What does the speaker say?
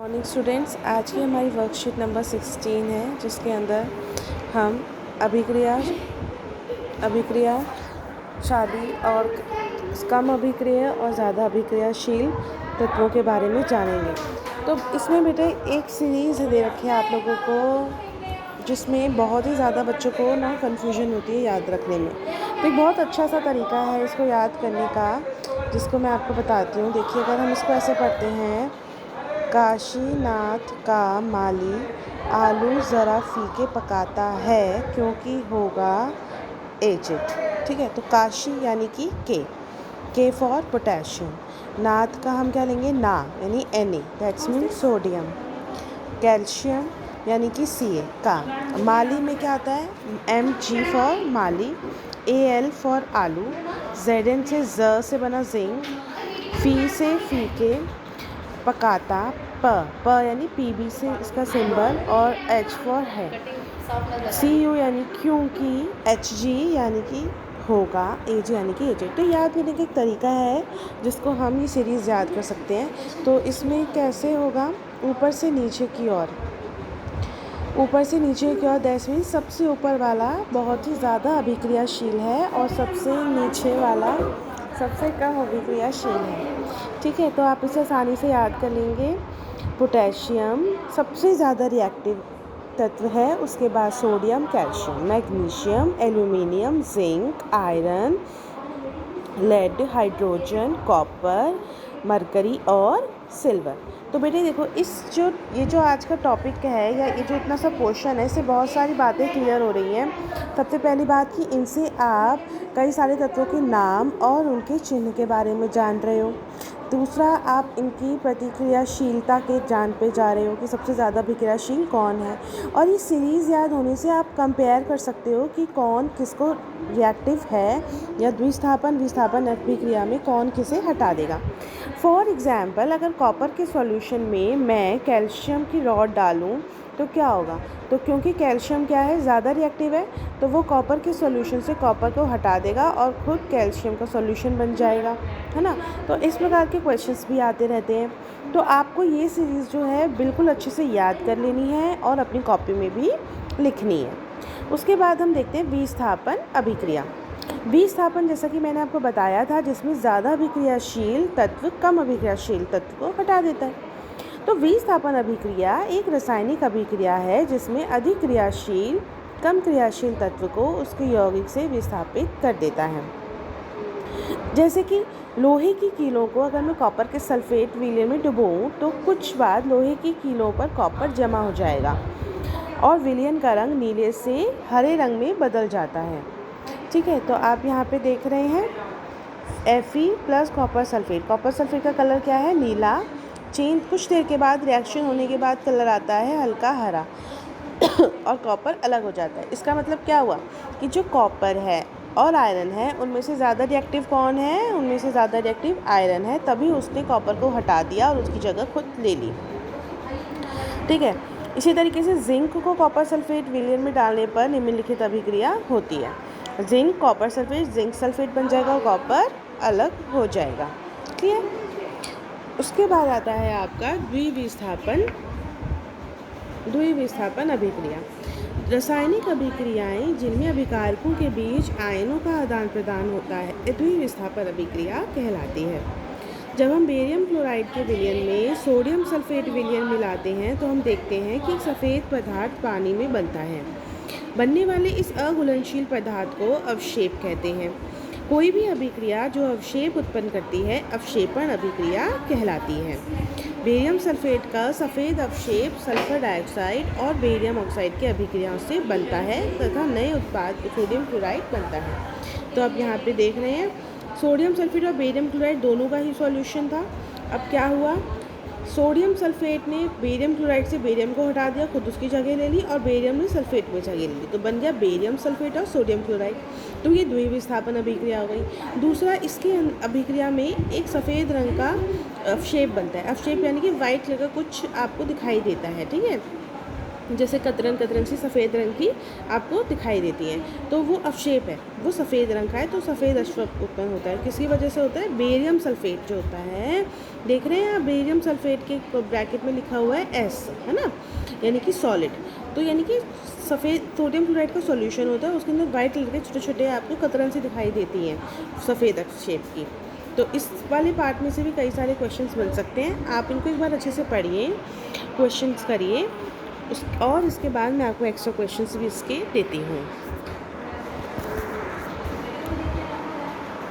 Morning students, आज की हमारी वर्कशीट नंबर 16 है, जिसके अंदर हम अभिक्रिया शादी और कम अभिक्रिया और ज़्यादा अभिक्रियाशील तत्वों के बारे में जानेंगे। तो इसमें बेटे एक सीरीज़ दे रखी है आप लोगों को, जिसमें बहुत ही ज़्यादा बच्चों को ना कन्फ्यूजन होती है याद रखने में। तो एक बहुत अच्छा सा तरीका है इसको याद करने का, जिसको मैं आपको बताती हूँ। देखिए, अगर हम इसको ऐसे पढ़ते हैं, काशीनाथ का माली आलू ज़रा फीके पकाता है क्योंकि होगा एजिड। ठीक है, तो काशी यानी कि के फॉर पोटेशियम। नाथ का हम क्या लेंगे, ना यानी Na, that's mean sodium. Calcium यानी कि Ca का। माली में क्या आता है, Mg for Mali, Al for आलू, Zn से ज से बना जिंक, फी से फीके, पकाता प यानी Pb से इसका सिंबल, और H फॉर है, Cu यानी क्योंकि, Hg यानी कि होगा, Ag यानी कि एजेड। तो याद करने का एक तरीका है जिसको हम ये सीरीज़ याद कर सकते हैं। तो इसमें कैसे होगा, ऊपर से नीचे की ओर, दैट्स मीन सबसे ऊपर वाला बहुत ही ज़्यादा अभिक्रियाशील है और सबसे नीचे वाला सबसे कम अभिक्रियाशील है। ठीक है, तो आप इसे आसानी से याद कर लेंगे। पोटेशियम सबसे ज़्यादा रिएक्टिव तत्व है, उसके बाद sodium, calcium, magnesium, aluminium, zinc, iron, lead, hydrogen, copper, mercury और सिल्वर। तो बेटे देखो, ये जो आज का टॉपिक है, या ये जो इतना सा पोर्शन है, इससे बहुत सारी बातें क्लियर हो रही हैं। सबसे पहली बात कि इनसे आप कई सारे तत्वों के नाम और उनके चिन्ह के बारे में जान रहे हो। दूसरा, आप इनकी प्रतिक्रियाशीलता के जान पे जा रहे हो कि सबसे ज़्यादा अभिक्रियाशील कौन है। और ये सीरीज़ याद होने से आप कंपेयर कर सकते हो कि कौन किसको रिएक्टिव है, या विस्थापन अभिक्रिया में कौन किसे हटा देगा। फॉर एग्ज़ाम्पल, अगर कॉपर के सॉल्यूशन में मैं कैल्शियम की रॉड डालूं तो क्या होगा, तो क्योंकि कैल्शियम क्या है, ज़्यादा रिएक्टिव है, तो वो कॉपर के सॉल्यूशन से कॉपर को हटा देगा और खुद कैल्शियम का सॉल्यूशन बन जाएगा, है ना। तो इस प्रकार के क्वेश्चंस भी आते रहते हैं। तो आपको ये सीरीज़ जो है बिल्कुल अच्छे से याद कर लेनी है और अपनी कॉपी में भी लिखनी है। उसके बाद हम देखते हैं विस्थापन अभिक्रिया। विस्थापन, जैसा कि मैंने आपको बताया था, जिसमें ज़्यादा अभिक्रियाशील तत्व कम अभिक्रियाशील तत्व को हटा देता है। तो विस्थापन अभिक्रिया एक रासायनिक अभिक्रिया है जिसमें अधिक क्रियाशील कम क्रियाशील तत्व को उसके यौगिक से विस्थापित कर देता है। जैसे कि लोहे की कीलों को अगर मैं कॉपर के सल्फेट विलयन में डुबोऊं तो कुछ बाद लोहे की कीलों पर कॉपर जमा हो जाएगा और विलयन का रंग नीले से हरे रंग में बदल जाता है। ठीक है, तो आप यहाँ पे देख रहे हैं Fe प्लस कॉपर सल्फेट का कलर क्या है, नीला। कुछ देर के बाद रिएक्शन होने के बाद कलर आता है हल्का हरा और कॉपर अलग हो जाता है। इसका मतलब क्या हुआ कि जो कॉपर है और आयरन है, उनमें से ज़्यादा रिएक्टिव कौन है, उनमें से ज़्यादा रिएक्टिव आयरन है, तभी उसने कॉपर को हटा दिया और उसकी जगह खुद ले ली। ठीक है, इसी तरीके से जिंक को कॉपर सल्फेट विलयन में डालने पर निम्नलिखित अभिक्रिया होती है। Zinc copper sulphate zinc sulphate बन जाएगा और कॉपर अलग हो जाएगा। क्लियर। उसके बाद आता है आपका द्विविस्थापन अभिक्रिया। रासायनिक अभिक्रियाएं जिनमें अभिकारकों के बीच आयनों का आदान प्रदान होता है द्विविस्थापन अभिक्रिया कहलाती है। जब हम बेरियम क्लोराइड के विलयन में सोडियम सल्फेट विलयन मिलाते हैं तो हम देखते हैं कि सफ़ेद पदार्थ पानी में बनता है। बनने वाले इस अघुलनशील पदार्थ को अवक्षेप कहते हैं। कोई भी अभिक्रिया जो अवक्षेप उत्पन्न करती है अवक्षेपण अभिक्रिया कहलाती है। बेरियम सल्फेट का सफ़ेद अवक्षेप सल्फर डाइऑक्साइड और बेरियम ऑक्साइड की अभिक्रियाओं से बनता है तथा नए उत्पाद सोडियम क्लोराइड बनता है। तो आप यहाँ पे देख रहे हैं, सोडियम सल्फेट और बेरियम क्लोराइड दोनों का ही सॉल्यूशन था। अब क्या हुआ, सोडियम सल्फेट ने बेरियम क्लोराइड से बेरियम को हटा दिया, खुद उसकी जगह ले ली, और बेरियम ने सल्फेट में जगह ले ली, तो बन गया बेरियम सल्फेट और सोडियम क्लोराइड। तो ये द्विविस्थापन अभिक्रिया हो गई। दूसरा, इसके अभिक्रिया में एक सफ़ेद रंग का अवक्षेप बनता है। अवक्षेप यानी कि वाइट कलर का कुछ आपको दिखाई देता है। ठीक है, जैसे कतरन कतरन सी सफ़ेद रंग की आपको दिखाई देती है, तो वो अवशेप है, वो सफ़ेद रंग का है, तो सफ़ेद अवशेप उत्पन्न होता है। किसकी वजह से होता है? बेरियम सल्फ़ेट जो होता है, देख रहे हैं आप, बेरियम सल्फ़ेट के ब्रैकेट में लिखा हुआ है एस, है ना, यानी कि सॉलिड। तो यानी कि सफ़ेद सोडियम क्लोराइड का सॉल्यूशन होता है, उसके अंदर वाइट कलर के छोटे छोटे आपको कतरन सी दिखाई देती हैं सफ़ेद अवशेप की। तो इस वाले पार्ट में से भी कई सारे क्वेश्चंस बन सकते हैं, आप इनको एक बार अच्छे से पढ़िए, क्वेश्चंस करिए और इसके बाद मैं आपको एक्स्ट्रा क्वेश्चंस भी इसके देती हूँ।